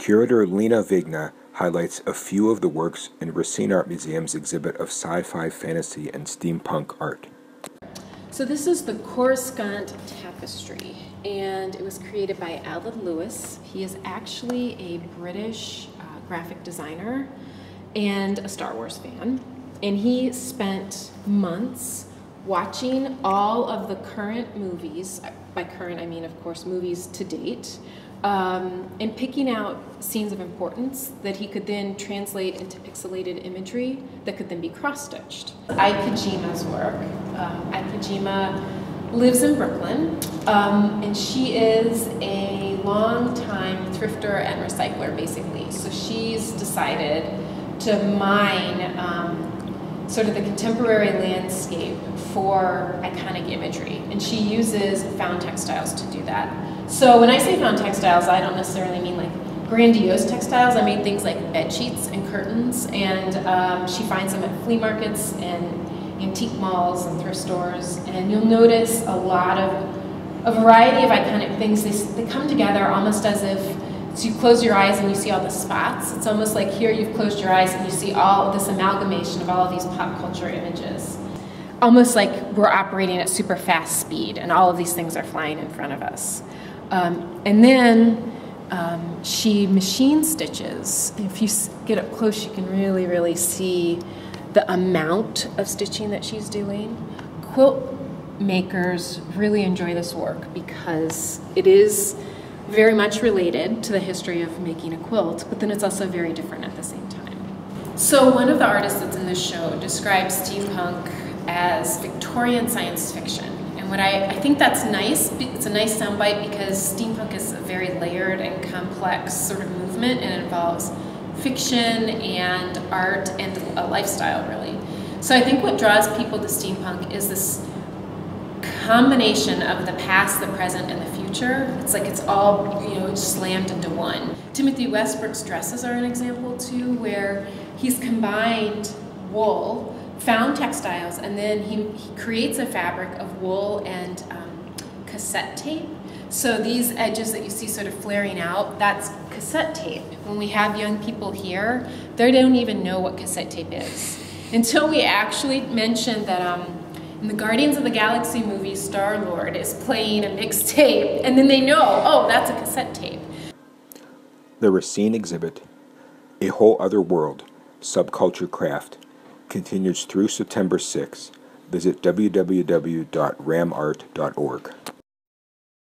Curator Lena Vigna highlights a few of the works in Racine Art Museum's exhibit of sci-fi, fantasy, and steampunk art. So this is the Coruscant tapestry, and it was created by Alan Lewis. He is actually a British graphic designer and a Star Wars fan, and he spent months watching all of the current movies, by current I mean of course movies to date, and picking out scenes of importance that he could then translate into pixelated imagery that could then be cross-stitched. Ai Kojima's work. Ai Kojima lives in Brooklyn, and she is a long-time thrifter and recycler, basically. So she's decided to mine sort of the contemporary landscape for iconic imagery, and she uses found textiles to do that. So when I say found textiles, I don't necessarily mean like grandiose textiles. I mean things like bed sheets and curtains, and she finds them at flea markets and antique malls and thrift stores, and you'll notice a variety of iconic things. They come together almost as if, so you close your eyes and you see all the spots. It's almost like here you've closed your eyes and you see all this amalgamation of all of these pop culture images. Almost like we're operating at super fast speed and all of these things are flying in front of us. And then she machine stitches. If you get up close, you can really see the amount of stitching that she's doing. Quilt makers really enjoy this work because it is very much related to the history of making a quilt, but then it's also very different at the same time. So one of the artists that's in this show describes steampunk as Victorian science fiction. And what I think that's nice, it's a nice soundbite because steampunk is a very layered and complex sort of movement, and it involves fiction and art and a lifestyle, really. So I think what draws people to steampunk is this combination of the past, the present, and the future. It's like it's all, slammed into one. Timothy Westbrook's dresses are an example too, where he's combined wool, found textiles, and then he creates a fabric of wool and cassette tape. So these edges that you see sort of flaring out, that's cassette tape. When we have young people here, they don't even know what cassette tape is. Until we actually mention that in the Guardians of the Galaxy movie, Star-Lord is playing a mixtape, and then they know, oh, that's a cassette tape. The Racine exhibit, A Whole Other World, Subculture Craft, continues through September 6th. Visit www.ramart.org.